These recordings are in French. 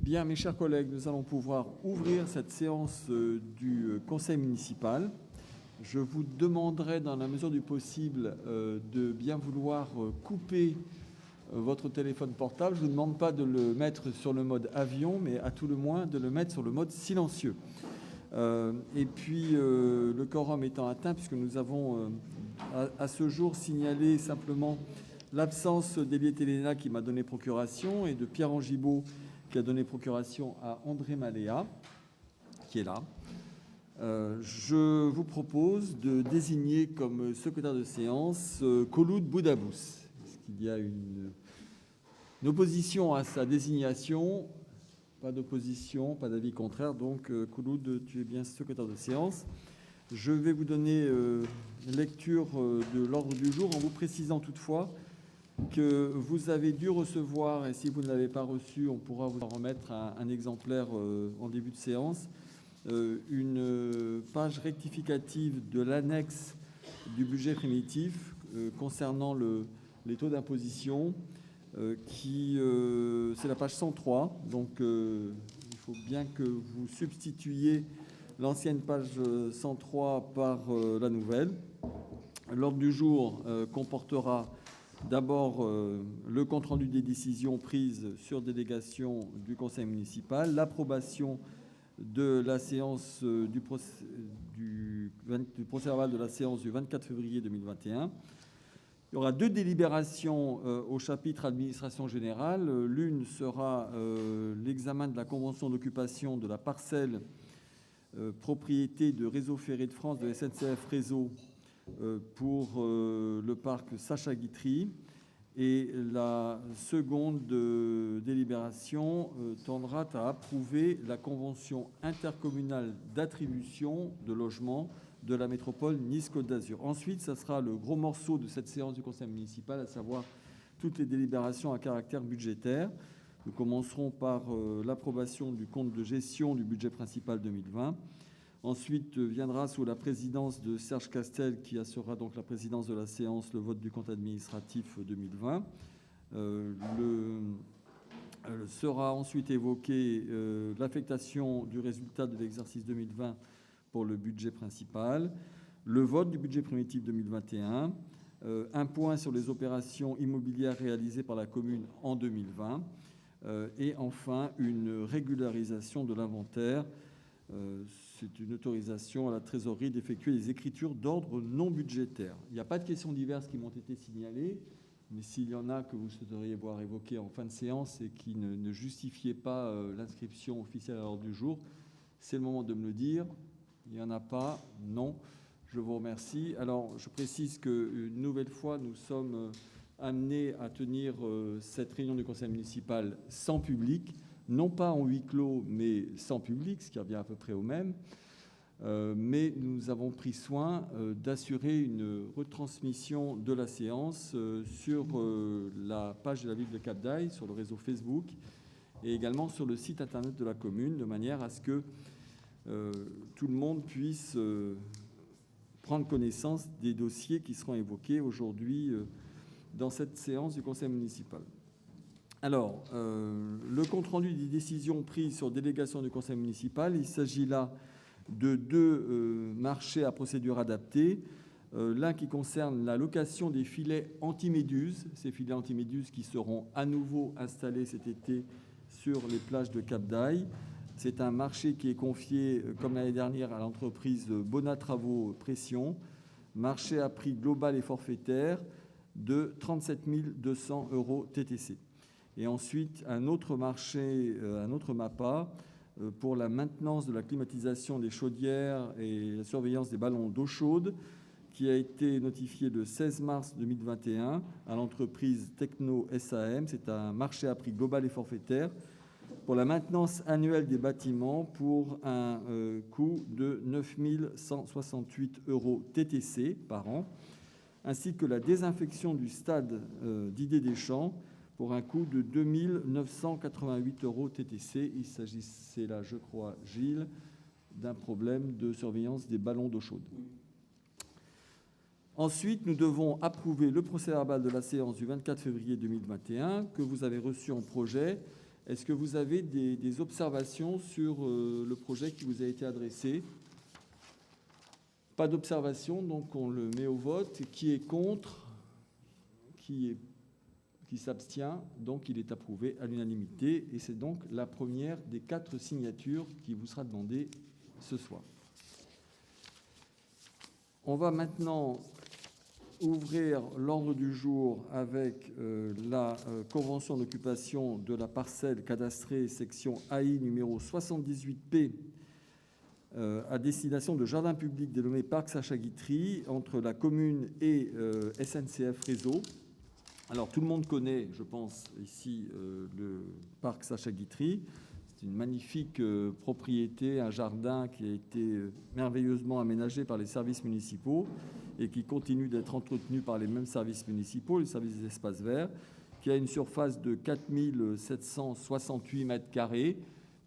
Bien, mes chers collègues, nous allons pouvoir ouvrir cette séance du conseil municipal. Je vous demanderai, dans la mesure du possible, de bien vouloir couper votre téléphone portable. Je ne vous demande pas de le mettre sur le mode avion, mais à tout le moins de le mettre sur le mode silencieux. Et puis, le quorum étant atteint, puisque nous avons à ce jour signalé simplement l'absence d'Eliette Elena qui m'a donné procuration et de Pierre Angibault qui a donné procuration à André Maléa, qui est là. Je vous propose de désigner comme secrétaire de séance Khouloud Boudabous. Est-ce qu'il y a une opposition à sa désignation? Pas d'opposition, pas d'avis contraire. Donc, Khouloud, tu es bien secrétaire de séance. Je vais vous donner lecture de l'ordre du jour en vous précisant toutefois que vous avez dû recevoir, et si vous ne l'avez pas reçu, on pourra vous en remettre un exemplaire en début de séance, une page rectificative de l'annexe du budget primitif concernant les taux d'imposition, c'est la page 103. Donc, il faut bien que vous substituiez l'ancienne page 103 par la nouvelle. L'ordre du jour comportera d'abord le compte-rendu des décisions prises sur délégation du conseil municipal, l'approbation de la séance du procès-verbal de la séance du 24 février 2021. Il y aura deux délibérations au chapitre administration générale. L'une sera l'examen de la convention d'occupation de la parcelle propriété de Réseau Ferré de France de SNCF Réseau pour le parc Sacha-Guitry. Et la seconde délibération tendra à approuver la convention intercommunale d'attribution de logements de la métropole Nice-Côte d'Azur. Ensuite, ça sera le gros morceau de cette séance du conseil municipal, à savoir toutes les délibérations à caractère budgétaire. Nous commencerons par l'approbation du compte de gestion du budget principal 2020. Ensuite viendra, sous la présidence de Serge Castel, qui assurera donc la présidence de la séance, le vote du compte administratif 2020. Sera ensuite évoquée l'affectation du résultat de l'exercice 2020 pour le budget principal, le vote du budget primitif 2021, un point sur les opérations immobilières réalisées par la commune en 2020, et enfin une régularisation de l'inventaire. C'est une autorisation à la trésorerie d'effectuer les écritures d'ordre non budgétaire. Il n'y a pas de questions diverses qui m'ont été signalées, mais s'il y en a que vous souhaiteriez voir évoquées en fin de séance et qui ne justifiaient pas l'inscription officielle à l'ordre du jour, c'est le moment de me le dire. Il n'y en a pas? Non. Je vous remercie. Alors, je précise qu'une nouvelle fois, nous sommes amenés à tenir cette réunion du conseil municipal sans public, non pas en huis clos, mais sans public, ce qui revient à peu près au même. Mais nous avons pris soin d'assurer une retransmission de la séance sur la page de la ville de Cap-d'Aille, sur le réseau Facebook, et également sur le site internet de la commune, de manière à ce que tout le monde puisse prendre connaissance des dossiers qui seront évoqués aujourd'hui dans cette séance du conseil municipal. Alors, le compte-rendu des décisions prises sur délégation du conseil municipal, il s'agit là de deux marchés à procédure adaptée. L'un qui concerne la location des filets anti-méduses, ces filets anti-méduses qui seront à nouveau installés cet été sur les plages de Cap-d'Aille. C'est un marché qui est confié, comme l'année dernière, à l'entreprise Bona Travaux Pression, marché à prix global et forfaitaire de 37 200 € TTC. Et ensuite, un autre marché, un autre MAPA, pour la maintenance de la climatisation des chaudières et la surveillance des ballons d'eau chaude, qui a été notifié le 16 mars 2021 à l'entreprise Techno SAM. C'est un marché à prix global et forfaitaire pour la maintenance annuelle des bâtiments pour un coût de 9 168 € TTC par an, ainsi que la désinfection du stade d'Idée-des-Champs pour un coût de 2 988 € TTC. Il s'agissait là, je crois, Gilles, d'un problème de surveillance des ballons d'eau chaude. Ensuite, nous devons approuver le procès-verbal de la séance du 24 février 2021 que vous avez reçu en projet. Est-ce que vous avez des observations sur le projet qui vous a été adressé? Pas d'observation, donc on le met au vote. Qui est contre? Qui s'abstient? Donc il est approuvé à l'unanimité. Et c'est donc la première des 4 signatures qui vous sera demandée ce soir. On va maintenant ouvrir l'ordre du jour avec la convention d'occupation de la parcelle cadastrée section AI numéro 78P à destination de jardin public dénommé Parc Sacha Guitry entre la commune et SNCF Réseau. Alors tout le monde connaît, je pense, ici le Parc Sacha Guitry. C'est une magnifique propriété, un jardin qui a été merveilleusement aménagé par les services municipaux et qui continue d'être entretenu par les mêmes services municipaux, les services des espaces verts, qui a une surface de 4 768 mètres carrés.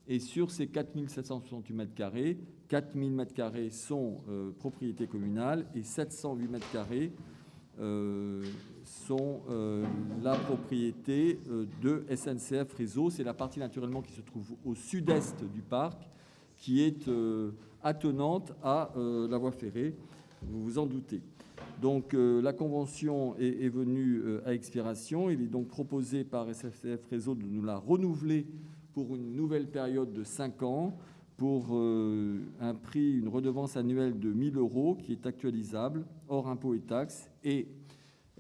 Et sur ces 4 768 mètres carrés, 4 000 mètres carrés sont propriété communale et 708 mètres carrés sont la propriété de SNCF Réseau. C'est la partie naturellement qui se trouve au sud-est du parc, qui est attenante à la voie ferrée. Vous vous en doutez. Donc la convention est venue à expiration. Il est donc proposé par SNCF Réseau de nous la renouveler pour une nouvelle période de 5 ans pour un prix, une redevance annuelle de 1 000 € qui est actualisable, hors impôts et taxes. Et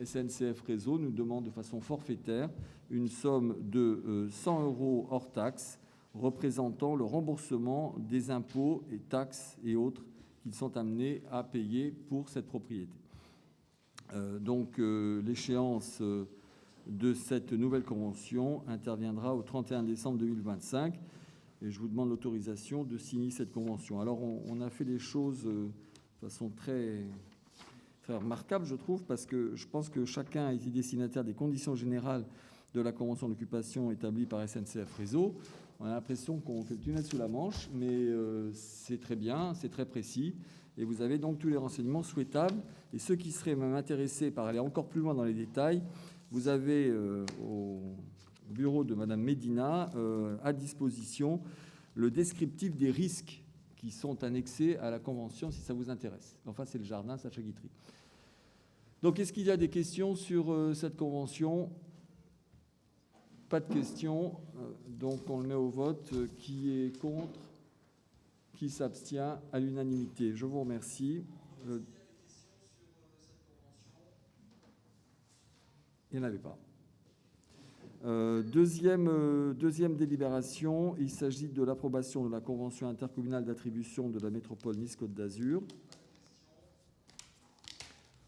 SNCF Réseau nous demande de façon forfaitaire une somme de 100 € hors taxes, représentant le remboursement des impôts et taxes et autres qu'ils sont amenés à payer pour cette propriété. Donc l'échéance de cette nouvelle convention interviendra au 31 décembre 2025 et je vous demande l'autorisation de signer cette convention. Alors on a fait les choses de façon très remarquable, je trouve, parce que je pense que chacun a été destinataire des conditions générales de la convention d'occupation établie par SNCF Réseau. On a l'impression qu'on fait le tunnel sous la Manche, mais c'est très bien, c'est très précis. Et vous avez donc tous les renseignements souhaitables. Et ceux qui seraient même intéressés par aller encore plus loin dans les détails, vous avez au bureau de Madame Médina à disposition le descriptif des risques qui sont annexés à la convention, si ça vous intéresse. Enfin, c'est le jardin Sacha Guitry. Donc, est-ce qu'il y a des questions sur cette convention? Pas de questions. Donc, on le met au vote. Qui est contre? Qui s'abstient? À l'unanimité. Je vous remercie. Il n'y en avait pas. Deuxième délibération, il s'agit de l'approbation de la convention intercommunale d'attribution de la métropole Nice-Côte d'Azur.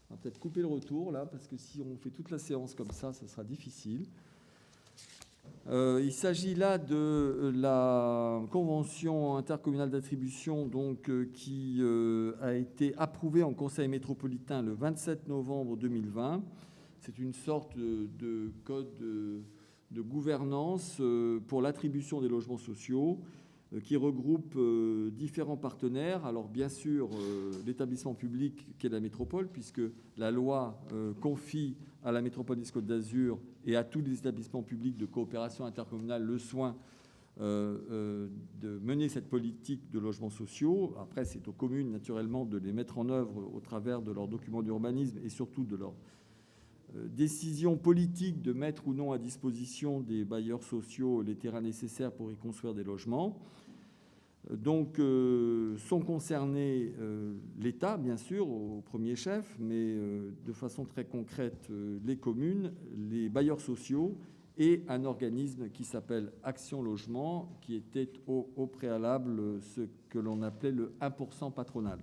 On va peut-être couper le retour là, parce que si on fait toute la séance comme ça sera difficile. Il s'agit là de la convention intercommunale d'attribution donc, qui a été approuvée en Conseil métropolitain le 27 novembre 2020. C'est une sorte de code de gouvernance pour l'attribution des logements sociaux qui regroupe différents partenaires. Alors bien sûr, l'établissement public qu'est la métropole, puisque la loi confie à la métropole Nice-Côte d'Azur et à tous les établissements publics de coopération intercommunale le soin de mener cette politique de logements sociaux. Après, c'est aux communes, naturellement, de les mettre en œuvre au travers de leurs documents d'urbanisme et surtout de leur décision politique de mettre ou non à disposition des bailleurs sociaux les terrains nécessaires pour y construire des logements. Donc, sont concernés l'État, bien sûr, au premier chef, mais de façon très concrète, les communes, les bailleurs sociaux et un organisme qui s'appelle Action Logement, qui était au préalable ce que l'on appelait le 1% patronal.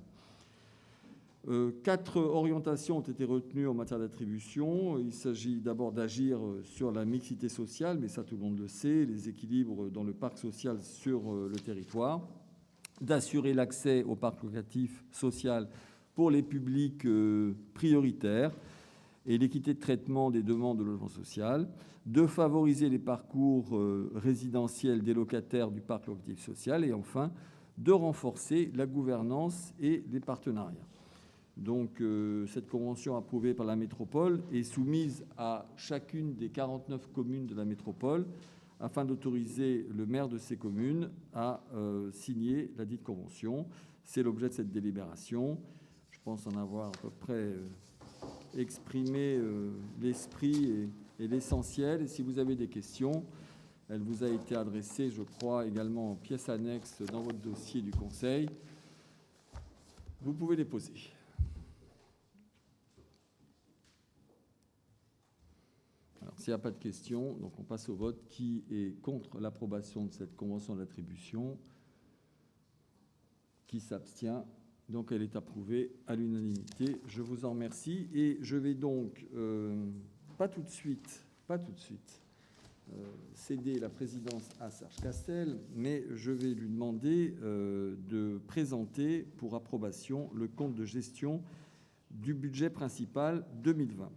4 orientations ont été retenues en matière d'attribution. Il s'agit d'abord d'agir sur la mixité sociale, mais ça tout le monde le sait, les équilibres dans le parc social sur le territoire, d'assurer l'accès au parc locatif social pour les publics prioritaires et l'équité de traitement des demandes de logement social, de favoriser les parcours résidentiels des locataires du parc locatif social et enfin de renforcer la gouvernance et les partenariats. Donc, cette convention approuvée par la métropole est soumise à chacune des 49 communes de la métropole afin d'autoriser le maire de ces communes à signer la dite convention. C'est l'objet de cette délibération. Je pense en avoir à peu près exprimé l'esprit et l'essentiel. Et si vous avez des questions, elle vous a été adressée, je crois, également en pièce annexe dans votre dossier du Conseil. Vous pouvez les poser. Alors, s'il n'y a pas de questions, donc on passe au vote. Qui est contre l'approbation de cette convention d'attribution? Qui s'abstient? Donc, elle est approuvée à l'unanimité. Je vous en remercie. Et je vais donc, pas tout de suite, céder la présidence à Serge Castel, mais je vais lui demander de présenter pour approbation le compte de gestion du budget principal 2020.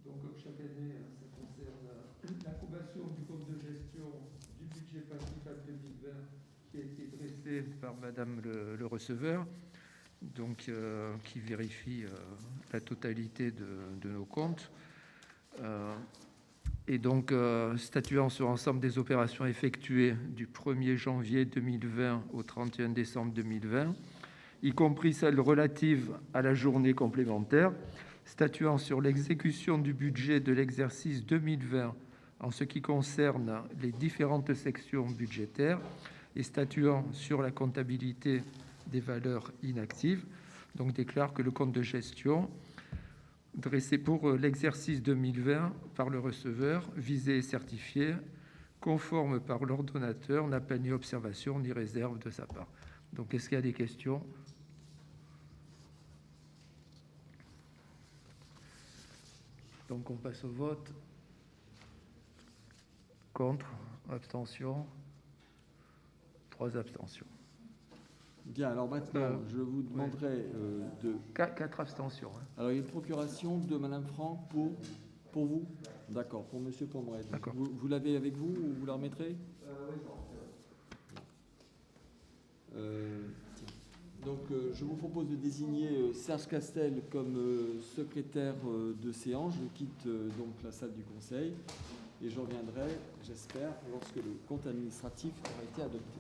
Donc, comme chaque année, ça concerne l'approbation du compte de gestion du budget principal 2020 qui a été dressé par Madame le receveur, donc qui vérifie la totalité de nos comptes. Et donc, statuant sur l'ensemble des opérations effectuées du 1er janvier 2020 au 31 décembre 2020, y compris celles relatives à la journée complémentaire, statuant sur l'exécution du budget de l'exercice 2020 en ce qui concerne les différentes sections budgétaires et statuant sur la comptabilité des valeurs inactives, donc déclare que le compte de gestion dressé pour l'exercice 2020 par le receveur, visé et certifié, conforme par l'ordonnateur, n'a pas ni observation ni réserve de sa part. Donc, est-ce qu'il y a des questions ? Donc, on passe au vote. Contre, abstention, 3 abstentions. Bien, alors maintenant, je vous demanderai de... 4 abstentions. Hein. Alors, il y a une procuration de Madame Franck pour vous. D'accord, pour Monsieur Pomeray. D'accord. Vous l'avez avec vous ou vous la remettrez? Donc, je vous propose de désigner Serge Castel comme secrétaire de séance. Je quitte donc la salle du Conseil et je reviendrai, j'espère, lorsque le compte administratif aura été adopté.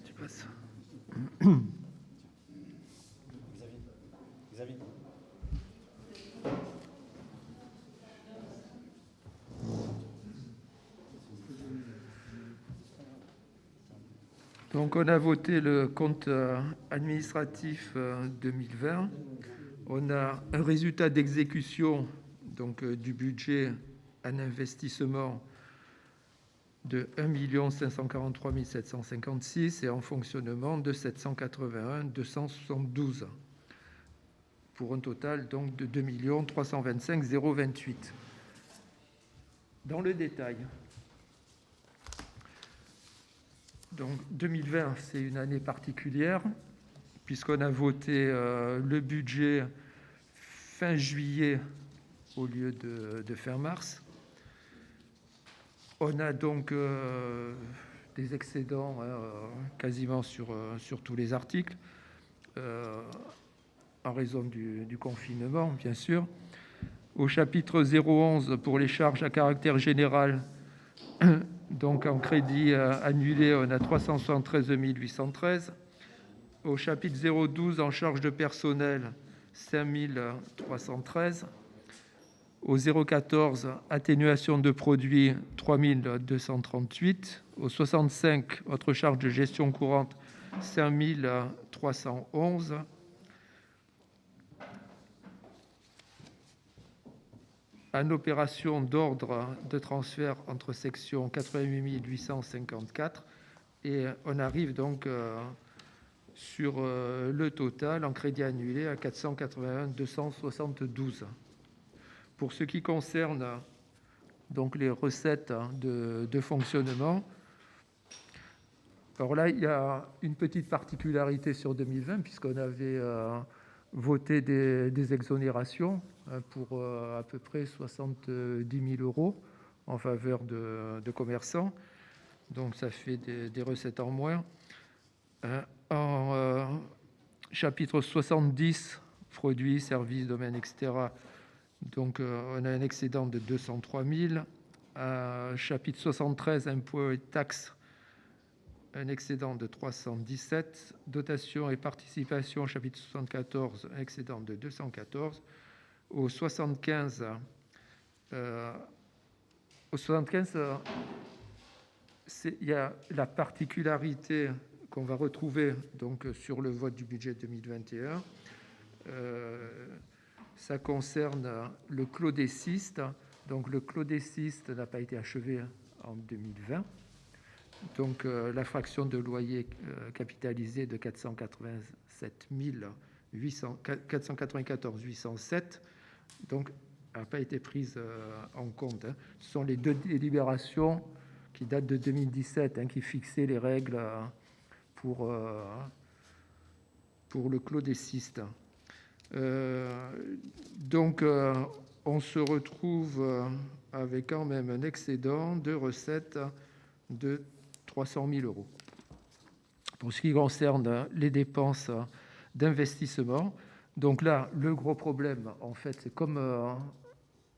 Tu passes. Xavier. Donc, on a voté le compte administratif 2020. On a un résultat d'exécution donc du budget en investissement de 1 543 756 et en fonctionnement de 781 272 pour un total donc de 2 325 028. Dans le détail, donc 2020, c'est une année particulière puisqu'on a voté le budget fin juillet au lieu de fin mars. On a donc des excédents quasiment sur tous les articles, en raison du confinement, bien sûr. Au chapitre 011, pour les charges à caractère général, donc en crédit annulé, on a 373 813. Au chapitre 012, en charge de personnel, 5 313. Au 014, atténuation de produits, 3 238. Au 65, autre charge de gestion courante, 5 311. En opération d'ordre de transfert entre sections, 88 854. Et on arrive donc sur le total en crédit annulé à 481 272. Pour ce qui concerne donc les recettes de fonctionnement, alors là, il y a une petite particularité sur 2020, puisqu'on avait voté des exonérations pour à peu près 70 000 euros en faveur de commerçants. Donc, ça fait des recettes en moins. En chapitre 70, produits, services, domaines, etc. Donc, on a un excédent de 203 000. Chapitre 73, impôts et taxes, un excédent de 317. Dotation et participation, chapitre 74, un excédent de 214. Au 75, il y a la particularité qu'on va retrouver donc sur le vote du budget 2021. Ça concerne le clos des cystes. Donc le clos des cystes n'a pas été achevé en 2020. Donc la fraction de loyer capitalisé de 494 807 donc n'a pas été prise en compte. Ce sont les deux délibérations qui datent de 2017 qui fixaient les règles pour le clos des cystes. Donc on se retrouve avec quand même un excédent de recettes de 300 000 euros. Pour ce qui concerne les dépenses d'investissement, donc là, le gros problème, en fait, c'est comme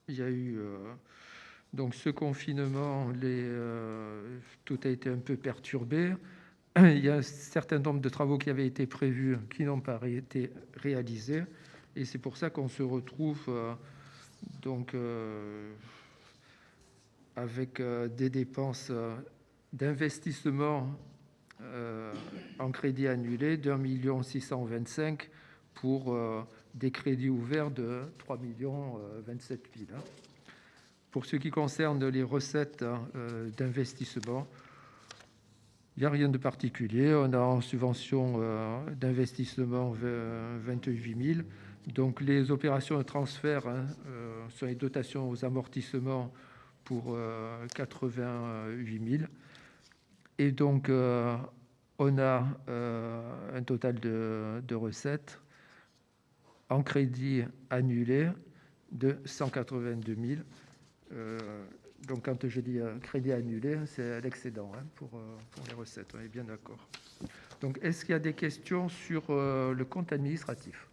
il y a eu donc ce confinement, tout a été un peu perturbé. Il y a un certain nombre de travaux qui avaient été prévus qui n'ont pas été réalisés, et c'est pour ça qu'on se retrouve avec des dépenses d'investissement en crédit annulé d'1 625 000 pour des crédits ouverts de 3 027 000. Pour ce qui concerne les recettes d'investissement, il n'y a rien de particulier. On a en subvention d'investissement 28 000. Donc les opérations de transfert sont les dotations aux amortissements pour 88 000. Et donc on a un total de recettes en crédit annulé de 182 000. Donc, quand je dis crédit annulé, c'est l'excédent pour les recettes, on est bien d'accord. Donc, est-ce qu'il y a des questions sur le compte administratif ?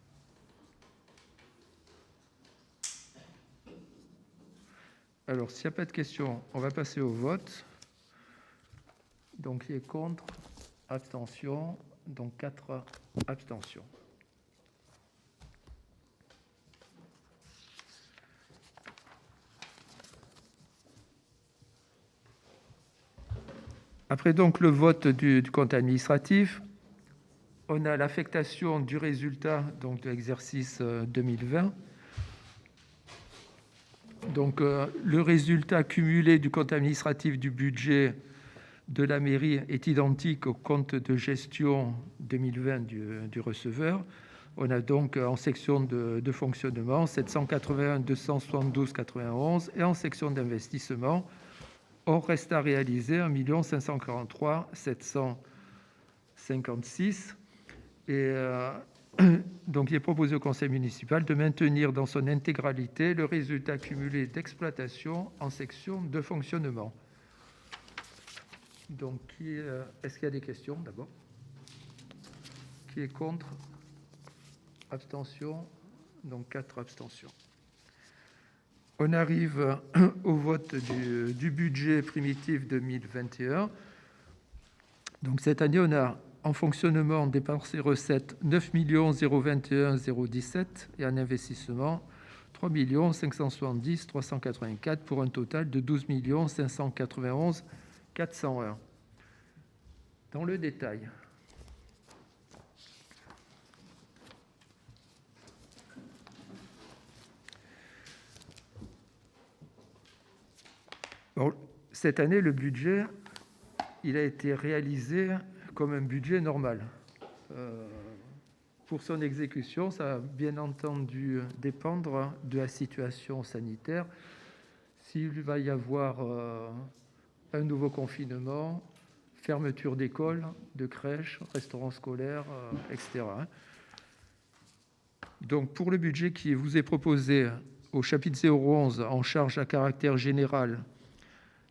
Alors, s'il n'y a pas de questions, on va passer au vote. Donc, qui est contre ? Abstention. Donc, 4 abstentions. Après donc le vote du compte administratif, on a l'affectation du résultat donc de l'exercice 2020. Donc le résultat cumulé du compte administratif du budget de la mairie est identique au compte de gestion 2020 du receveur. On a donc en section de fonctionnement 781 272 91 et en section d'investissement on reste à réaliser 1 543 756 et donc il est proposé au conseil municipal de maintenir dans son intégralité le résultat cumulé d'exploitation en section de fonctionnement. Donc est-ce qu'il y a des questions d'abord? Qui est contre? Abstention. Donc 4 abstentions. On arrive au vote du budget primitif 2021. Donc cette année, on a en fonctionnement dépenses et recettes 9 021 017 et en investissement 3 570 384 pour un total de 12 591 401. Dans le détail. Bon, cette année, le budget, il a été réalisé comme un budget normal. Pour son exécution, ça va bien entendu dépendre de la situation sanitaire. S'il va y avoir un nouveau confinement, fermeture d'écoles, de crèches, restaurants scolaires, etc. Donc, pour le budget qui vous est proposé au chapitre 011 en charge à caractère général,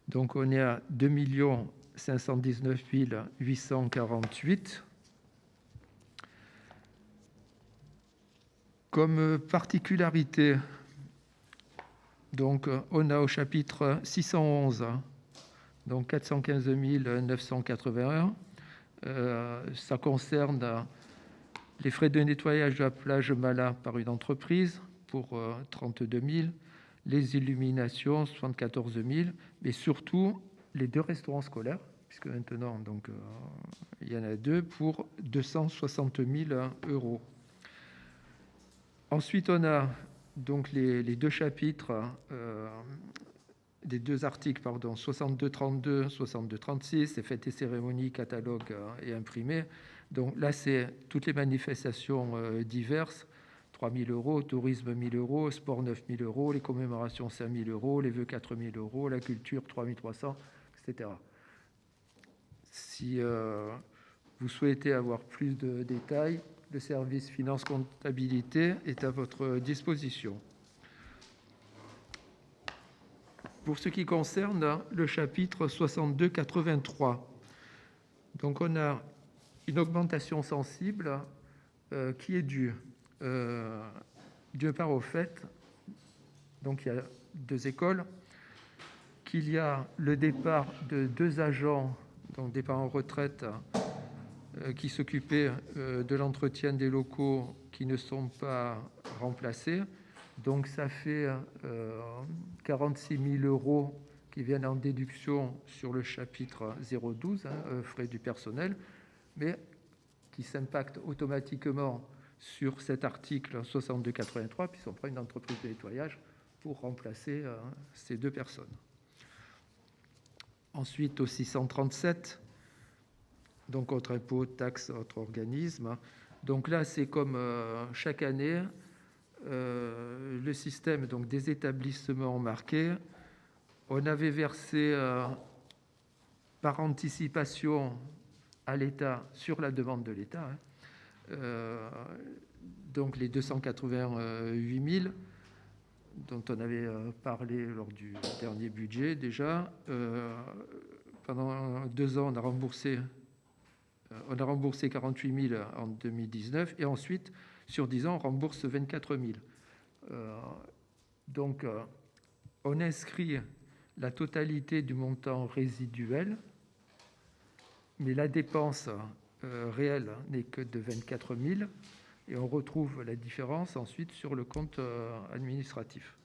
donc on est à 2 519 848. Comme particularité, donc, on a au chapitre 611, donc 415 981. Ça concerne les frais de nettoyage de la plage Mala par une entreprise pour 32 000, les illuminations 74 000, mais surtout les 2 restaurants scolaires, puisque maintenant donc, il y en a 2 pour 260 000 euros. Ensuite, on a donc les 2 chapitres, des 2 articles, pardon, 62-32, 62-36, les fêtes et cérémonies, catalogues et imprimés. Donc là, c'est toutes les manifestations diverses, 3 000 euros, tourisme 1 000 euros, sport 9 000 euros, les commémorations 5 000 euros, les vœux 4 000 euros, la culture 3 300, etc. Si vous souhaitez avoir plus de détails, le service finance comptabilité est à votre disposition. Pour ce qui concerne le chapitre 62-83, donc on a une augmentation sensible qui est due d'une part au fait, donc il y a 2 écoles, qu'il y a le départ de 2 agents, donc départ en retraite, qui s'occupaient de l'entretien des locaux qui ne sont pas remplacés. Donc ça fait 46 000 euros qui viennent en déduction sur le chapitre 012, frais du personnel, mais qui s'impactent automatiquement sur cet article 62-83, puisqu'on prend une entreprise de nettoyage pour remplacer ces 2 personnes. Ensuite, au 637, donc autre impôt, taxe, autre organisme. Donc là, c'est comme chaque année, le système donc, des établissements marqués. On avait versé par anticipation à l'État, sur la demande de l'État, donc les 288 000 dont on avait parlé lors du dernier budget déjà. Pendant 2 ans, on a remboursé 48 000 en 2019 et ensuite, sur 10 ans, on rembourse 24 000. Donc, on inscrit la totalité du montant résiduel, mais la dépense réelle n'est que de 24 000 et on retrouve la différence ensuite sur le compte administratif.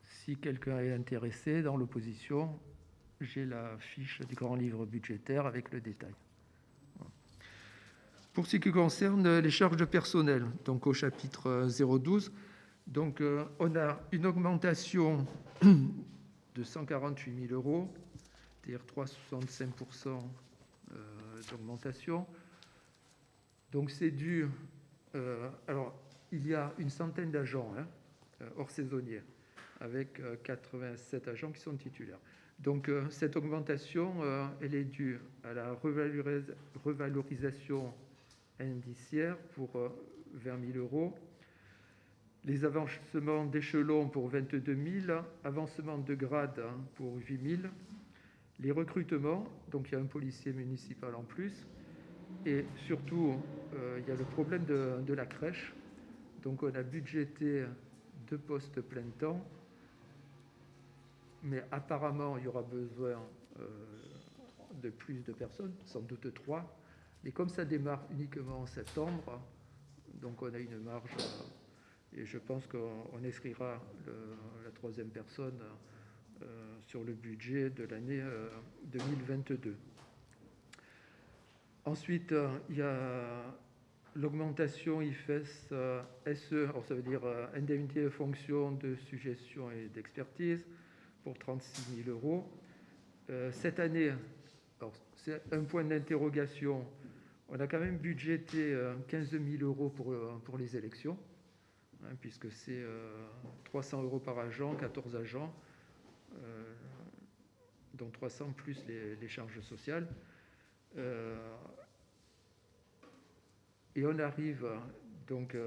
Si quelqu'un est intéressé dans l'opposition, j'ai la fiche du grand livre budgétaire avec le détail. Pour ce qui concerne les charges de personnel, donc au chapitre 012, donc, on a une augmentation de 148 000 euros, c'est-à-dire 3,65% d'augmentation. Donc c'est dû... alors, il y a une centaine d'agents hors saisonniers, avec 87 agents qui sont titulaires. Donc cette augmentation, elle est due à la revalorisation indiciaire pour 20 000 euros, les avancements d'échelon pour 22 000, avancement de grade pour 8 000, les recrutements, donc il y a un policier municipal en plus, et surtout il y a le problème de la crèche. Donc on a budgété 2 postes plein temps, mais apparemment il y aura besoin de plus de personnes, sans doute 3. Et comme ça démarre uniquement en septembre, donc on a une marge, et je pense qu'on inscrira la 3e personne sur le budget de l'année 2022. Ensuite, il y a l'augmentation IFES SE, alors ça veut dire indemnité de fonction de suggestion et d'expertise, pour 36 000 euros. Cette année, alors c'est un point d'interrogation, on a quand même budgété 15 000 euros pour les élections, puisque c'est 300 euros par agent, 14 agents, dont 300 plus les charges sociales. Et on arrive donc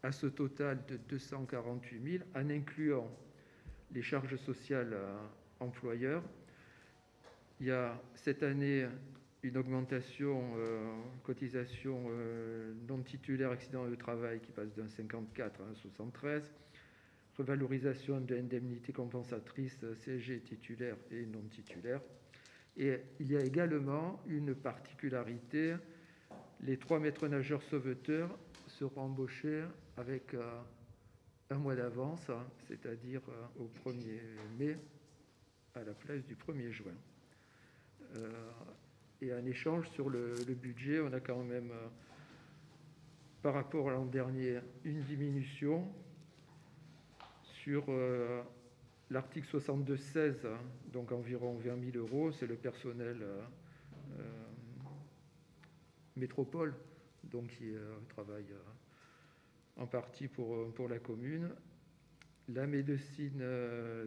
à ce total de 248 000 en incluant les charges sociales employeurs. Il y a cette année une augmentation cotisation non titulaire accident de travail qui passe d'un 54 à un 73, revalorisation de l'indemnité compensatrice CSG titulaire et non titulaire. Et il y a également une particularité, les 3 maîtres nageurs sauveteurs seront embauchés avec un mois d'avance, c'est-à-dire au 1er mai à la place du 1er juin. Et en échange, sur le budget, on a quand même, par rapport à l'an dernier, une diminution sur l'article 62.16, donc environ 20 000 euros, c'est le personnel métropole, donc qui travaille en partie pour la commune. La médecine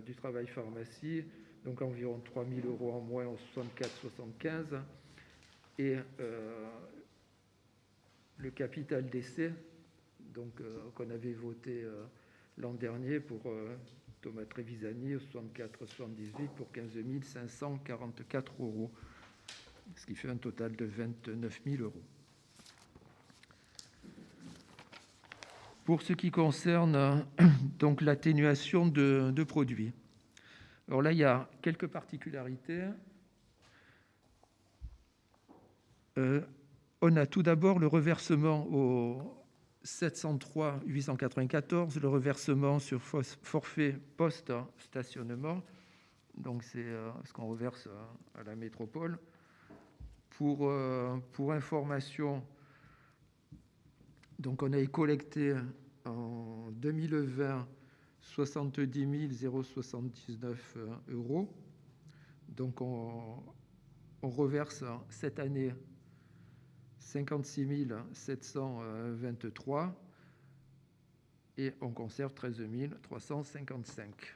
du travail pharmacie, donc environ 3 000 euros en moins en 64-75. Et le capital d'essai, donc qu'on avait voté l'an dernier pour Thomas Trevisani, 64-78 pour 15 544 euros, ce qui fait un total de 29 000 euros. Pour ce qui concerne donc l'atténuation de produits, alors là, il y a quelques particularités. On a tout d'abord le reversement au 703 894, le reversement sur forfait post-stationnement. Donc, c'est ce qu'on reverse à la métropole. Pour information, donc on a collecté en 2020 70 079 euros. Donc, on reverse cette année 56 723 et on conserve 13 355.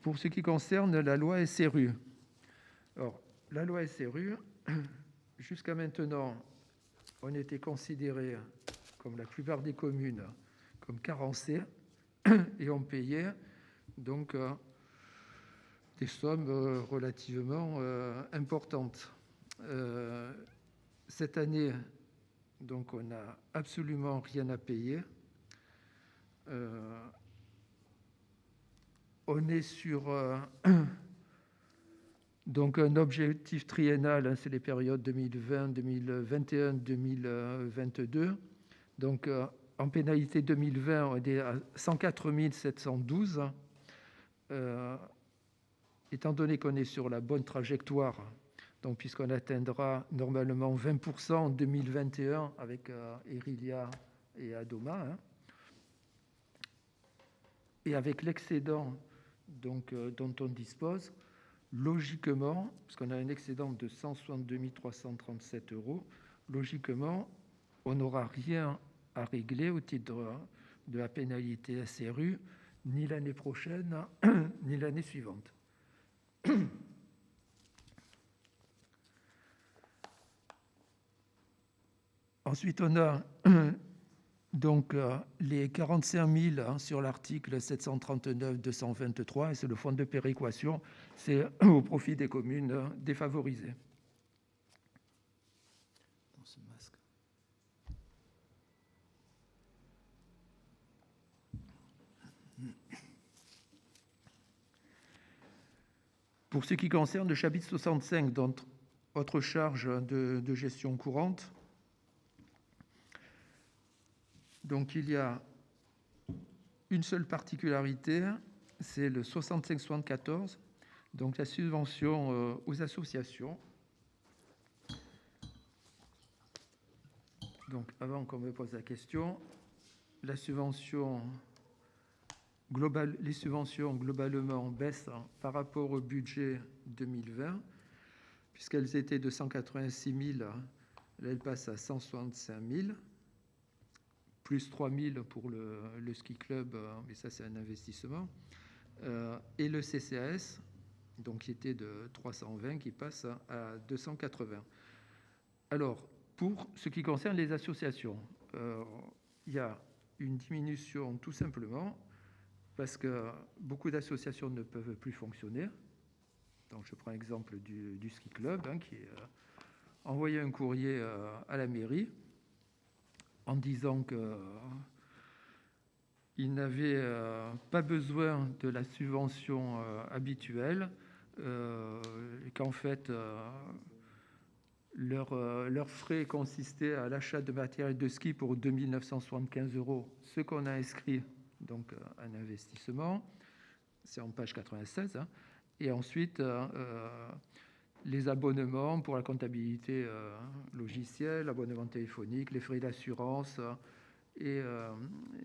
Pour ce qui concerne la loi SRU, alors, la loi SRU, jusqu'à maintenant, on était considéré, comme la plupart des communes, comme carencé et on payait donc des sommes relativement importantes. Cette année, donc, on n'a absolument rien à payer. On est sur donc un objectif triennal, hein, c'est les périodes 2020, 2021, 2022. Donc, en pénalité 2020, on est à 104 712. Étant donné qu'on est sur la bonne trajectoire, donc puisqu'on atteindra normalement 20% en 2021 avec Erilia et Adoma, hein, et avec l'excédent donc, dont on dispose, logiquement, parce qu'on a un excédent de 162 337 euros, logiquement, on n'aura rien à régler au titre de la pénalité SRU, ni l'année prochaine, ni l'année suivante. Ensuite, on a donc les 45 000 hein, sur l'article 739-223, et c'est le fonds de péréquation, c'est au profit des communes défavorisées. Pour ce qui concerne le chapitre 65, donc autre charge de gestion courante, donc il y a une seule particularité, c'est le 65-74, donc la subvention aux associations. Donc avant qu'on me pose la question, la subvention globale, les subventions globalement baissent par rapport au budget 2020, puisqu'elles étaient de 186 000, là elles passent à 165 000. Plus 3 000 pour le ski club, mais ça c'est un investissement, et le CCAS, donc qui était de 320, qui passe à 280. Alors, pour ce qui concerne les associations, il y a une diminution tout simplement parce que beaucoup d'associations ne peuvent plus fonctionner. Donc, je prends l'exemple du ski club, hein, qui est envoyé un courrier à la mairie en disant qu'ils n'avaient pas besoin de la subvention habituelle, et qu'en fait, leurs frais consistaient à l'achat de matériel de ski pour 2 975 €, ce qu'on a inscrit donc un investissement, c'est en page 96, hein. Et ensuite, les abonnements pour la comptabilité logicielle, l'abonnement téléphonique, les frais d'assurance et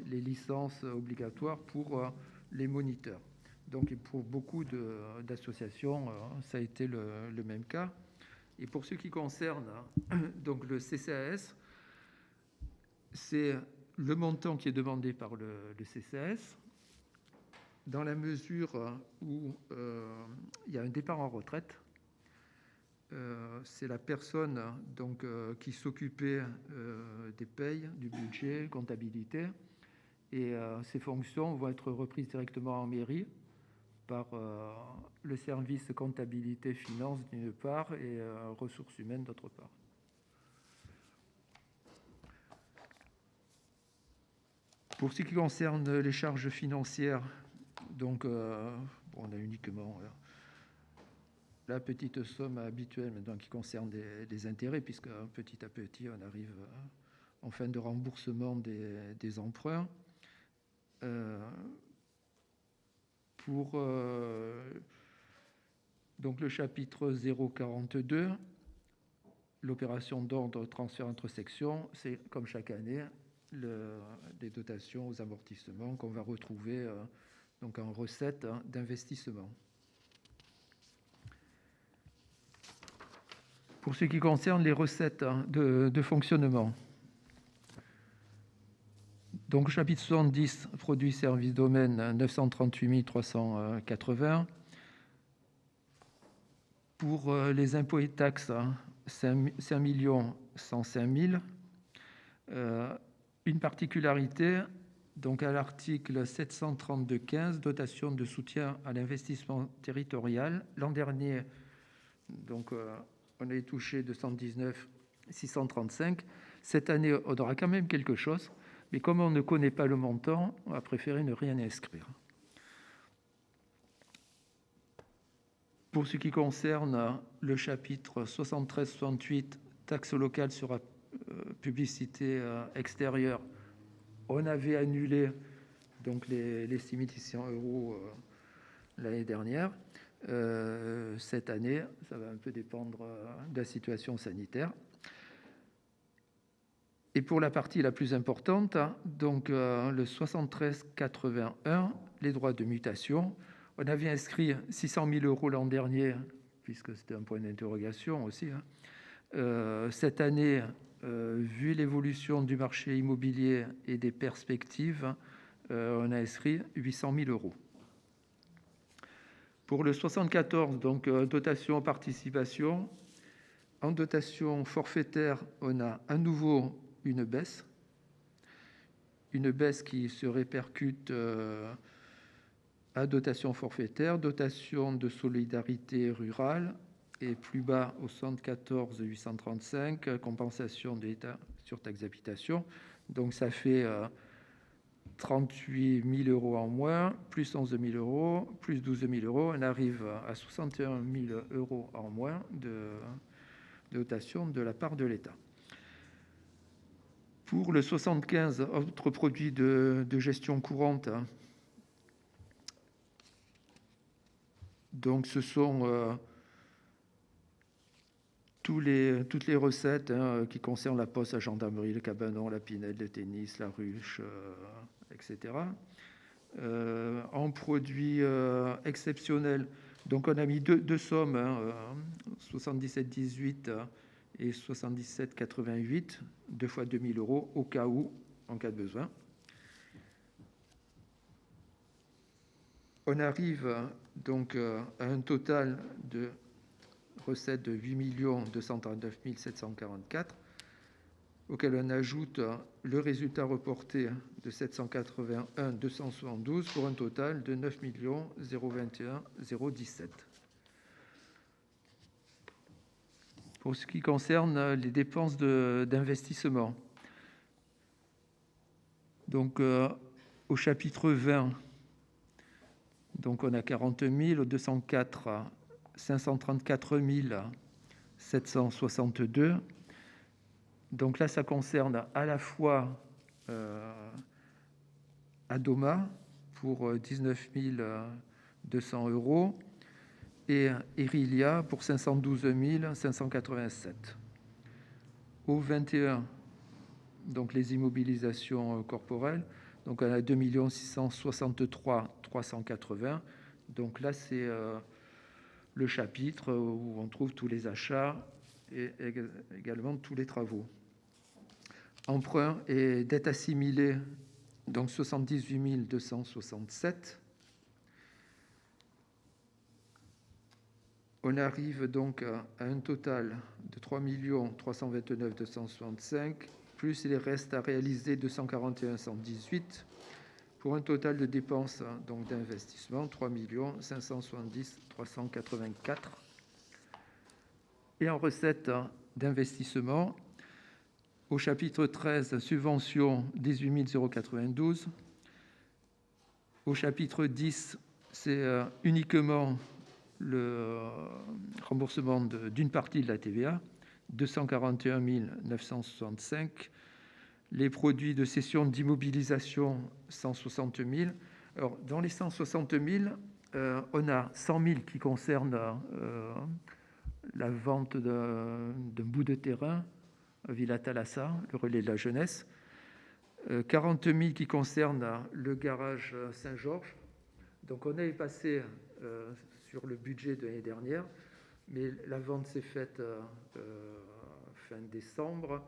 les licences obligatoires pour les moniteurs. Donc, pour beaucoup d'associations, ça a été le même cas. Et pour ce qui concerne donc le CCAS, c'est le montant qui est demandé par le CCAS, dans la mesure où il y a un départ en retraite. C'est la personne donc, qui s'occupait des payes, du budget, comptabilité, et ces fonctions vont être reprises directement en mairie par le service comptabilité finance d'une part et ressources humaines d'autre part. Pour ce qui concerne les charges financières, donc on a uniquement la petite somme habituelle maintenant qui concerne des intérêts, puisque petit à petit on arrive en fin de remboursement des emprunts. Pour donc le chapitre 042, l'opération d'ordre transfert entre sections, c'est comme chaque année les dotations aux amortissements qu'on va retrouver donc en recettes d'investissement. Pour ce qui concerne les recettes de fonctionnement, donc chapitre 70, produits, services, domaines, 938 380. Pour les impôts et taxes, 5 105 000. Une particularité, donc à l'article 732-15, dotation de soutien à l'investissement territorial. L'an dernier, donc, on a touché 219 635. Cette année, on aura quand même quelque chose. Mais comme on ne connaît pas le montant, on a préféré ne rien inscrire. Pour ce qui concerne le chapitre 73-68, taxe locale sur la publicité extérieure, on avait annulé donc les 6 600 € l'année dernière. Cette année, ça va un peu dépendre de la situation sanitaire. Et pour la partie la plus importante, donc le 73-81, les droits de mutation, on avait inscrit 600 000 € l'an dernier, puisque c'était un point d'interrogation aussi. Cette année, vu l'évolution du marché immobilier et des perspectives, on a inscrit 800 000 €. Pour le 74, donc dotation participation, en dotation forfaitaire, on a à nouveau une baisse qui se répercute à dotation forfaitaire, dotation de solidarité rurale, et plus bas au 74 835, compensation de l'État sur taxe d'habitation. Donc ça fait 38 000 € en moins, plus 11 000 €, plus 12 000 €. On arrive à 61 000 € en moins de dotation de la part de l'État. Pour le 75, autres produits de gestion courante, donc ce sont toutes les recettes qui concernent la poste, la gendarmerie, le cabanon, la pinède, le tennis, la ruche, etc. En produits exceptionnels, donc on a mis deux sommes, 77,18 et 77,88, 2 fois 2 000 € au cas où, en cas de besoin. On arrive donc à un total de recettes de 8 239 744, auquel on ajoute le résultat reporté de 781 272 pour un total de 9 021 017. Pour ce qui concerne les dépenses d'investissement, donc au chapitre 20, donc on a 40 000, au 204, 534 762. Donc là, ça concerne à la fois Adoma pour 19 200 euros et Irilia pour 512 587. Au 21, donc les immobilisations corporelles, donc on a 2 663 380. Donc là, c'est le chapitre où on trouve tous les achats et également tous les travaux. Emprunts et dettes assimilées, donc 78 267. On arrive donc à un total de 3 329 265, plus les restes à réaliser 241 118, pour un total de dépenses donc d'investissement 3 570 384. Et en recettes d'investissement, au chapitre 13, subventions 18 092. Au chapitre 10, c'est uniquement le remboursement d'une partie de la TVA, 241 965. Les produits de cession d'immobilisation, 160 000. Alors, dans les 160 000, on a 100 000 qui concernent la vente d'un bout de terrain, Villa Thalassa, le relais de la jeunesse. 40 000 qui concernent le garage Saint-Georges. Donc, on est passé sur le budget de l'année dernière, mais la vente s'est faite fin décembre,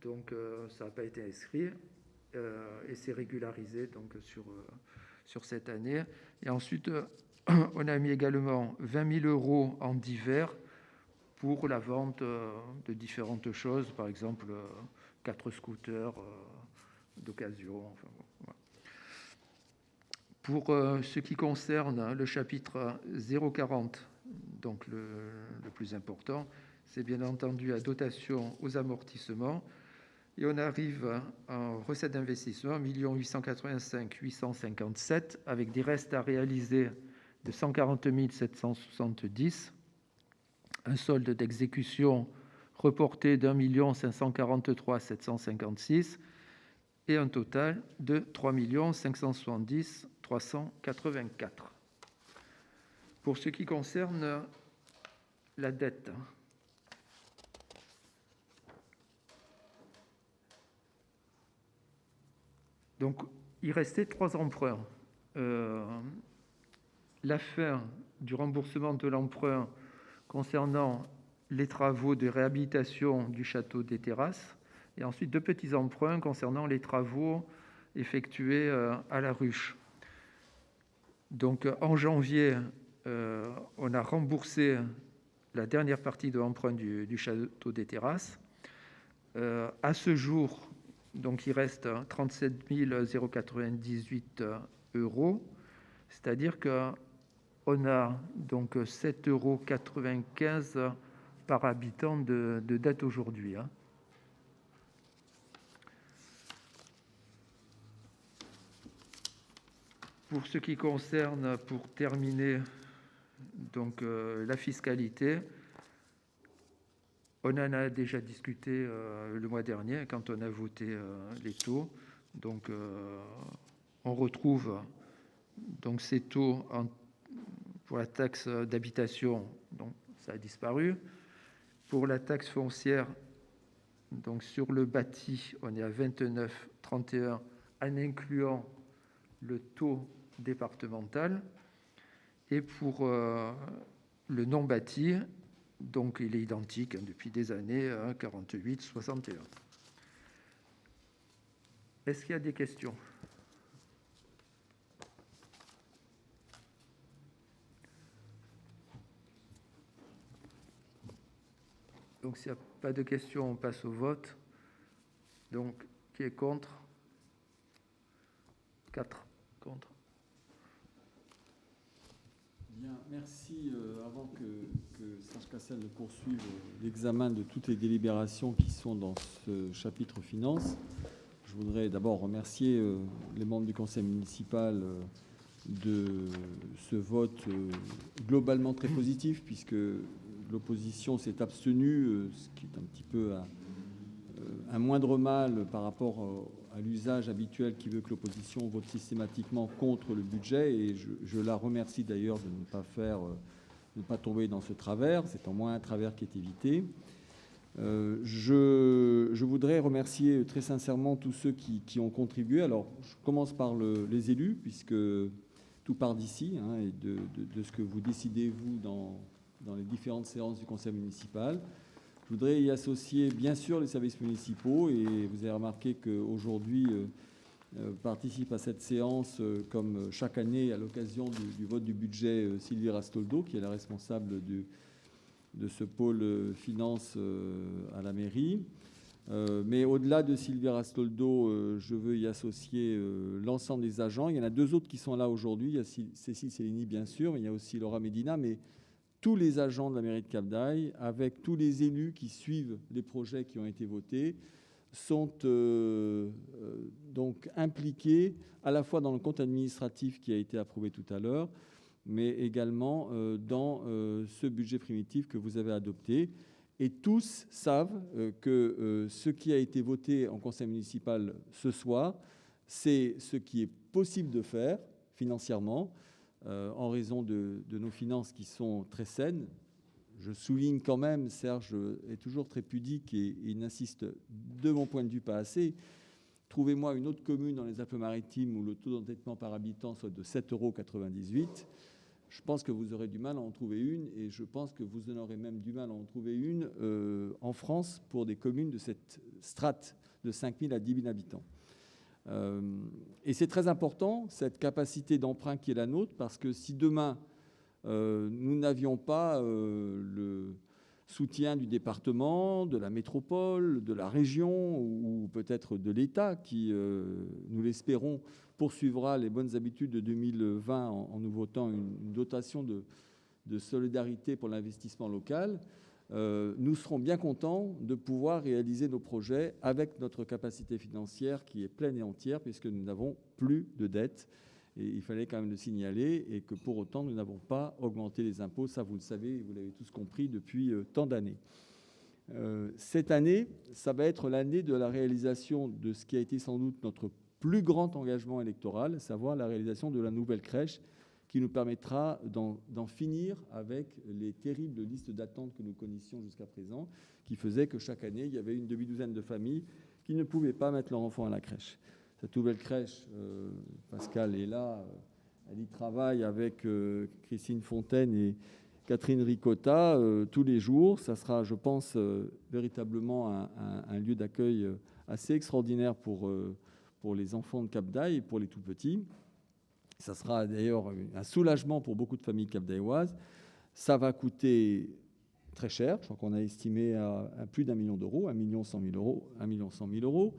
donc ça n'a pas été inscrit et c'est régularisé donc sur cette année. Et ensuite, on a mis également 20 000 euros en divers pour la vente de différentes choses, par exemple 4 scooters d'occasion. Enfin, voilà. Pour ce qui concerne le chapitre 040, donc le plus important, c'est bien entendu la dotation aux amortissements. Et on arrive en recettes d'investissement 1 885 857 avec des restes à réaliser de 140 770, un solde d'exécution reporté d'1 543 756 et un total de 3 570 384. Pour ce qui concerne la dette, donc il restait 3 emprunts. La fin du remboursement de l'emprunt concernant les travaux de réhabilitation du château des Terrasses, et ensuite 2 petits emprunts concernant les travaux effectués à la ruche. Donc en janvier, on a remboursé la dernière partie de l'emprunt du château des Terrasses. À ce jour, donc il reste 37 098 euros, c'est-à-dire qu'on a donc 7,95 € par habitant de dette aujourd'hui. Pour ce qui concerne, pour terminer, donc la fiscalité, on en a déjà discuté le mois dernier quand on a voté les taux. Donc on retrouve donc ces taux pour la taxe d'habitation, donc ça a disparu. Pour la taxe foncière, donc sur le bâti, on est à 29,31 en incluant le taux départemental. Et pour le non bâti, donc il est identique depuis des années, 48,61. Est-ce qu'il y a des questions ? Donc s'il n'y a pas de questions, on passe au vote. Donc qui est contre ? 4 contre. Bien, merci. Avant que que Serge Cassel poursuive l'examen de toutes les délibérations qui sont dans ce chapitre finance, je voudrais d'abord remercier les membres du conseil municipal de ce vote globalement très positif, puisque l'opposition s'est abstenue, ce qui est un petit peu un moindre mal par rapport à l'usage habituel qui veut que l'opposition vote systématiquement contre le budget. Et je la remercie d'ailleurs de ne pas tomber dans ce travers. C'est en moins un travers qui est évité. Je voudrais remercier très sincèrement tous ceux qui ont contribué. Alors, je commence par les élus, puisque tout part d'ici, hein, et de ce que vous décidez, vous, dans les différentes séances du conseil municipal. Je voudrais y associer, bien sûr, les services municipaux, et vous avez remarqué qu'aujourd'hui, participe à cette séance, comme chaque année, à l'occasion du vote du budget, Sylvie Rastoldo, qui est la responsable de ce pôle finance à la mairie. Mais au-delà de Sylvie Rastoldo, je veux y associer l'ensemble des agents. Il y en a deux autres qui sont là aujourd'hui. Il y a Cécile Cellini, bien sûr, mais il y a aussi Laura Medina, mais tous les agents de la mairie de Cap-d'Aille, avec tous les élus qui suivent les projets qui ont été votés, sont donc impliqués à la fois dans le compte administratif qui a été approuvé tout à l'heure, mais également dans ce budget primitif que vous avez adopté. Et tous savent que ce qui a été voté en conseil municipal ce soir, c'est ce qui est possible de faire financièrement, en raison de nos finances qui sont très saines. Je souligne quand même, Serge est toujours très pudique et il n'insiste, de mon point de vue, pas assez. Trouvez-moi une autre commune dans les Alpes-Maritimes où le taux d'endettement par habitant soit de 7,98 €. Je pense que vous aurez du mal à en trouver une, et je pense que vous en aurez même du mal à en trouver une en France pour des communes de cette strate de 5 000 à 10 000 habitants. Et c'est très important, cette capacité d'emprunt qui est la nôtre, parce que si demain, nous n'avions pas le soutien du département, de la métropole, de la région ou peut-être de l'État qui, nous l'espérons, poursuivra les bonnes habitudes de 2020 en nous votant une dotation de solidarité pour l'investissement local, nous serons bien contents de pouvoir réaliser nos projets avec notre capacité financière qui est pleine et entière, puisque nous n'avons plus de dettes. Et il fallait quand même le signaler, et que pour autant, nous n'avons pas augmenté les impôts. Ça, vous le savez, vous l'avez tous compris depuis tant d'années. Cette année, ça va être l'année de la réalisation de ce qui a été sans doute notre plus grand engagement électoral, à savoir la réalisation de la nouvelle crèche, qui nous permettra d'en finir avec les terribles listes d'attente que nous connaissions jusqu'à présent, qui faisaient que chaque année, il y avait une demi-douzaine de familles qui ne pouvaient pas mettre leur enfant à la crèche. Cette nouvelle crèche, Pascal est là, elle y travaille avec Christine Fontaine et Catherine Ricotta tous les jours. Ça sera, je pense, véritablement un lieu d'accueil assez extraordinaire pour les enfants de Cap-d'Aille et pour les tout-petits. Ça sera d'ailleurs un soulagement pour beaucoup de familles capdailloises. Ça va coûter très cher. Je crois qu'on a estimé à plus d'1 million d'euros, 1,1 million.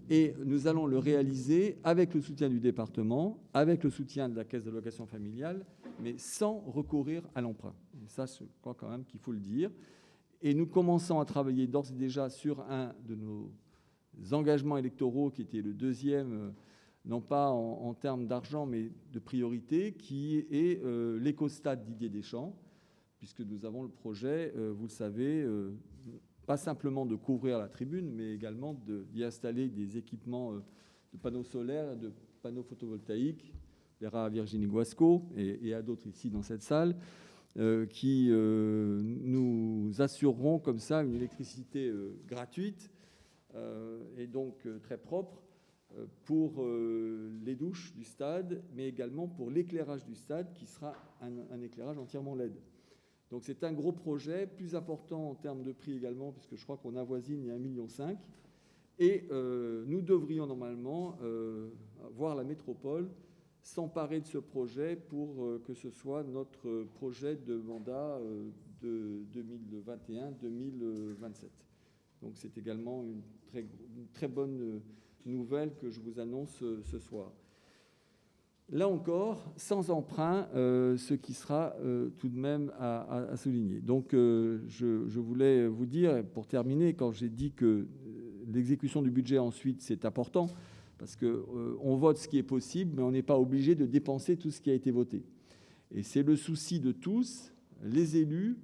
Et nous allons le réaliser avec le soutien du département, avec le soutien de la Caisse d'allocation familiale, mais sans recourir à l'emprunt. Et ça, je crois quand même qu'il faut le dire. Et nous commençons à travailler d'ores et déjà sur un de nos engagements électoraux, qui était le deuxième, non pas en termes d'argent, mais de priorité, qui est l'écostade Didier Deschamps, puisque nous avons le projet, vous le savez, pas simplement de couvrir la tribune, mais également d'y installer des équipements de panneaux solaires et de panneaux photovoltaïques, verra à Virginie Guasco et à d'autres ici dans cette salle, qui nous assureront comme ça une électricité gratuite et donc très propre pour les douches du stade, mais également pour l'éclairage du stade, qui sera un éclairage entièrement LED. Donc c'est un gros projet, plus important en termes de prix également, puisque je crois qu'on avoisine les 1,5 million. Et nous devrions normalement voir la métropole s'emparer de ce projet pour que ce soit notre projet de mandat de 2021-2027. Donc c'est également une très bonne nouvelle que je vous annonce ce soir. Là encore, sans emprunt, ce qui sera tout de même à souligner. Donc, je voulais vous dire, pour terminer, quand j'ai dit que l'exécution du budget ensuite, c'est important, parce qu'on vote ce qui est possible, mais on n'est pas obligé de dépenser tout ce qui a été voté. Et c'est le souci de tous, les élus,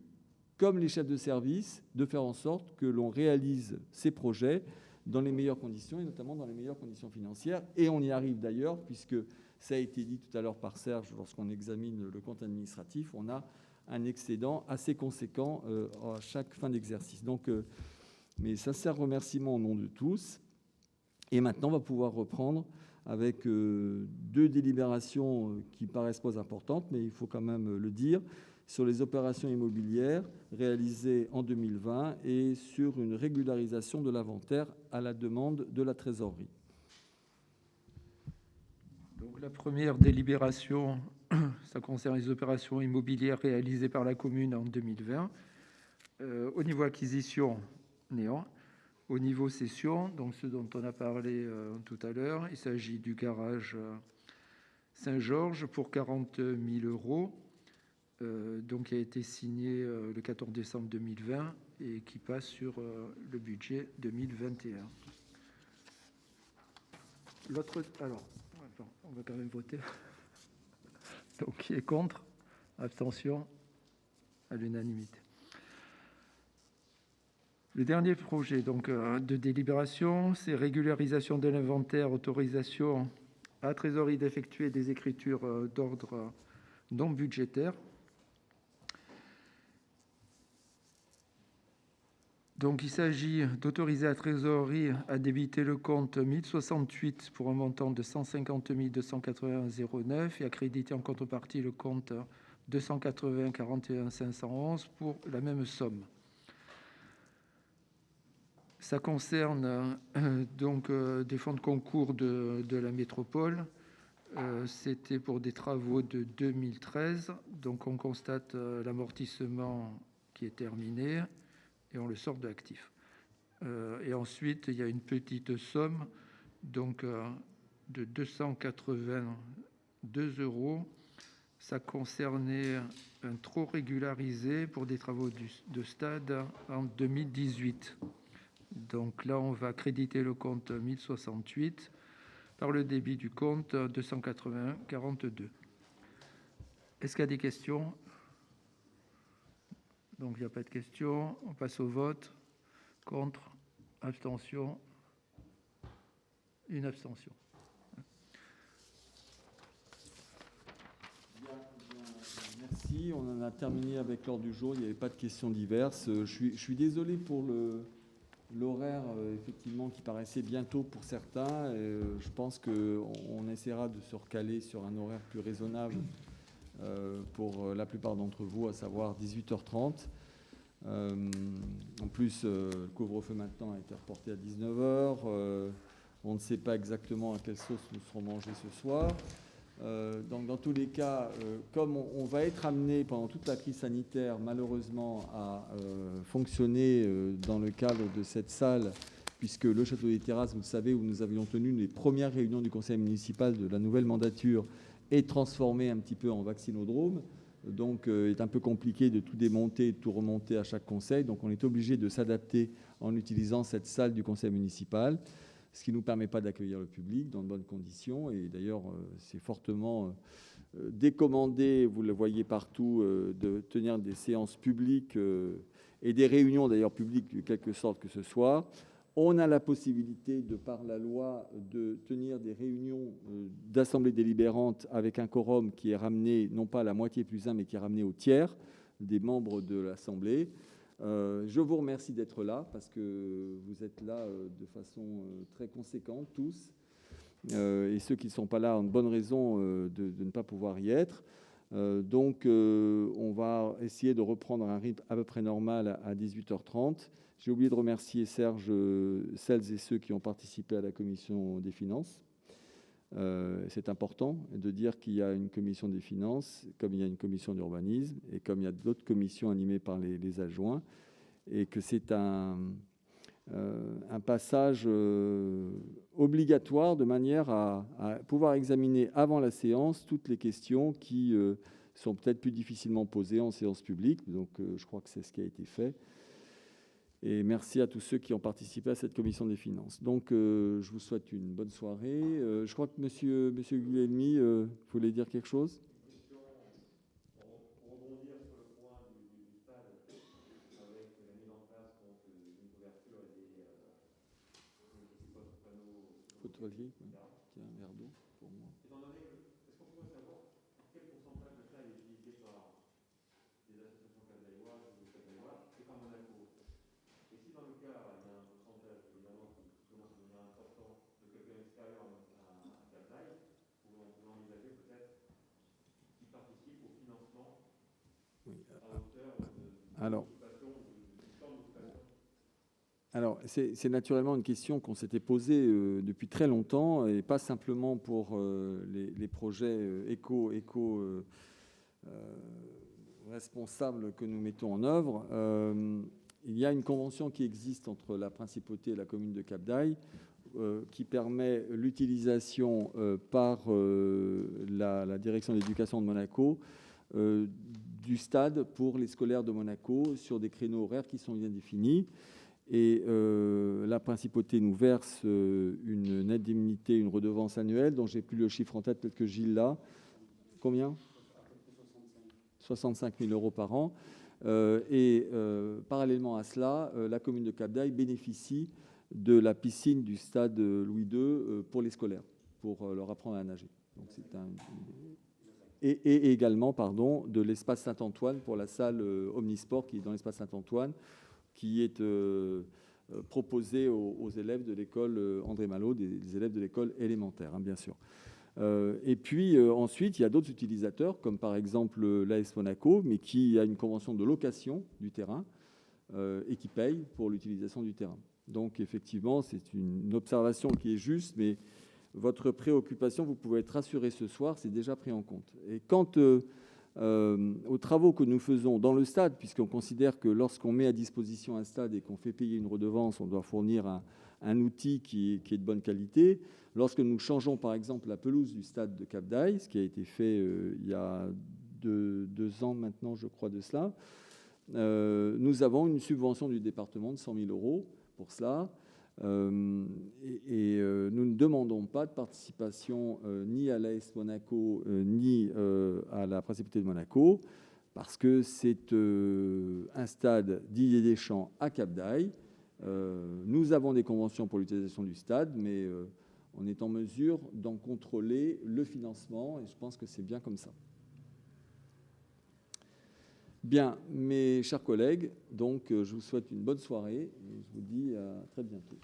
comme les chefs de service, de faire en sorte que l'on réalise ces projets dans les meilleures conditions, et notamment dans les meilleures conditions financières. Et on y arrive d'ailleurs, puisque ça a été dit tout à l'heure par Serge, lorsqu'on examine le compte administratif, on a un excédent assez conséquent à chaque fin d'exercice. Donc, mes sincères remerciements au nom de tous. Et maintenant, on va pouvoir reprendre avec deux délibérations qui paraissent pas importantes, mais il faut quand même le dire, sur les opérations immobilières réalisées en 2020 et sur une régularisation de l'inventaire à la demande de la trésorerie. Donc, la première délibération, ça concerne les opérations immobilières réalisées par la commune en 2020. Au niveau acquisition, néant. Au niveau cession, donc ce dont on a parlé tout à l'heure, il s'agit du garage Saint-Georges pour 40 000 €, donc qui a été signé le 14 décembre 2020 et qui passe sur le budget 2021. L'autre, alors, on va quand même voter. Donc, qui est contre? Abstention à l'unanimité. Le dernier projet donc, de délibération, c'est régularisation de l'inventaire, autorisation à trésorerie d'effectuer des écritures d'ordre non budgétaire. Donc, il s'agit d'autoriser la trésorerie à débiter le compte 1068 pour un montant de 150 281,09 et à créditer en contrepartie le compte 280 41 511 pour la même somme. Ça concerne donc des fonds de concours de la métropole. C'était pour des travaux de 2013. Donc, on constate l'amortissement qui est terminé et on le sort de l'actif. Et ensuite, il y a une petite somme donc, de 282 €. Ça concernait un trop régularisé pour des travaux de stade en 2018. Donc là, on va créditer le compte 1068 par le débit du compte 281 42. Est-ce qu'il y a des questions? Donc, il n'y a pas de questions. On passe au vote. Contre, abstention, une abstention. Merci. On en a terminé avec l'ordre du jour. Il n'y avait pas de questions diverses. Je suis désolé pour l'horaire, effectivement, qui paraissait bientôt pour certains. Je pense qu'on essaiera de se recaler sur un horaire plus raisonnable pour la plupart d'entre vous, à savoir 18h30. En plus, le couvre-feu maintenant a été reporté à 19h. On ne sait pas exactement à quelle sauce nous serons mangés ce soir. Donc, dans tous les cas, comme on va être amené pendant toute la crise sanitaire, malheureusement, à fonctionner dans le cadre de cette salle, puisque le Château des Terrasses, vous le savez, où nous avions tenu les premières réunions du conseil municipal de la nouvelle mandature, est transformé un petit peu en vaccinodrome. Donc, il est un peu compliqué de tout démonter, de tout remonter à chaque conseil. Donc, on est obligé de s'adapter en utilisant cette salle du conseil municipal, ce qui ne nous permet pas d'accueillir le public dans de bonnes conditions. Et d'ailleurs, c'est fortement décommandé, vous le voyez partout, de tenir des séances publiques et des réunions d'ailleurs publiques de quelque sorte que ce soit. On a la possibilité, de par la loi, de tenir des réunions d'assemblée délibérante avec un quorum qui est ramené, non pas à la moitié plus 1, mais qui est ramené au tiers des membres de l'Assemblée. Je vous remercie d'être là, parce que vous êtes là de façon très conséquente, tous. Et ceux qui ne sont pas là ont de bonnes raisons de ne pas pouvoir y être. Donc, on va essayer de reprendre un rythme à peu près normal à 18h30. J'ai oublié de remercier Serge, celles et ceux qui ont participé à la commission des finances. C'est important de dire qu'il y a une commission des finances, comme il y a une commission d'urbanisme, et comme il y a d'autres commissions animées par les adjoints, et que c'est un un passage obligatoire de manière à pouvoir examiner avant la séance toutes les questions qui sont peut-être plus difficilement posées en séance publique. Donc, je crois que c'est ce qui a été fait. Et merci à tous ceux qui ont participé à cette commission des finances. Donc, je vous souhaite une bonne soirée. Je crois que monsieur Guglielmi voulait dire quelque chose. Pour rebondir sur le point du stade, avec la mise en place d'une couverture et des panneaux photovoltaïques, oui. Tiens, un verre d'eau pour moi. Étant donné que, est-ce qu'on pourrait savoir quel pourcentage de ça est utilisé par des associations cablaïoises ou cablaïoises et par Monaco? Et si dans le cas, il y a un pourcentage évidemment qui commence à devenir important de quelqu'un extérieur à Cablaï, on peut envisager peut-être qu'il participe au financement à hauteur de Alors, c'est naturellement une question qu'on s'était posée depuis très longtemps, et pas simplement pour les projets éco-responsables que nous mettons en œuvre. Il y a une convention qui existe entre la Principauté et la commune de Cap-d'Aille qui permet l'utilisation par la direction de l'éducation de Monaco du stade pour les scolaires de Monaco sur des créneaux horaires qui sont bien définis. Et la Principauté nous verse une indemnité, une redevance annuelle, dont j'ai plus le chiffre en tête, peut-être que Gilles l'a. Combien ? 65 000 € par an. Parallèlement à cela, la commune de Cap-d'Aille bénéficie de la piscine du stade Louis II pour les scolaires, pour leur apprendre à nager. Donc c'est et également de l'espace Saint-Antoine pour la salle Omnisport qui est dans l'espace Saint-Antoine, qui est proposé aux élèves de l'école André Malot, des élèves de l'école élémentaire, hein, bien sûr. Et puis ensuite, il y a d'autres utilisateurs, comme par exemple l'AS Monaco, mais qui a une convention de location du terrain et qui paye pour l'utilisation du terrain. Donc effectivement, c'est une observation qui est juste, mais votre préoccupation, vous pouvez être rassuré ce soir, c'est déjà pris en compte. Et quant aux travaux que nous faisons dans le stade, puisqu'on considère que lorsqu'on met à disposition un stade et qu'on fait payer une redevance, on doit fournir un outil qui est de bonne qualité. Lorsque nous changeons par exemple la pelouse du stade de Cap-d'Aille, ce qui a été fait il y a 2 ans maintenant, je crois, de cela, nous avons une subvention du département de 100 000 € pour cela. Nous ne demandons pas de participation ni à l'AS Monaco ni à la Principauté de Monaco, parce que c'est un stade Didier Deschamps à Cap-d'Aille. Nous avons des conventions pour l'utilisation du stade, mais on est en mesure d'en contrôler le financement, et je pense que c'est bien comme ça. Bien, mes chers collègues, donc je vous souhaite une bonne soirée et je vous dis à très bientôt.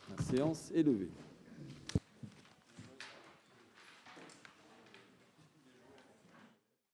La séance est levée.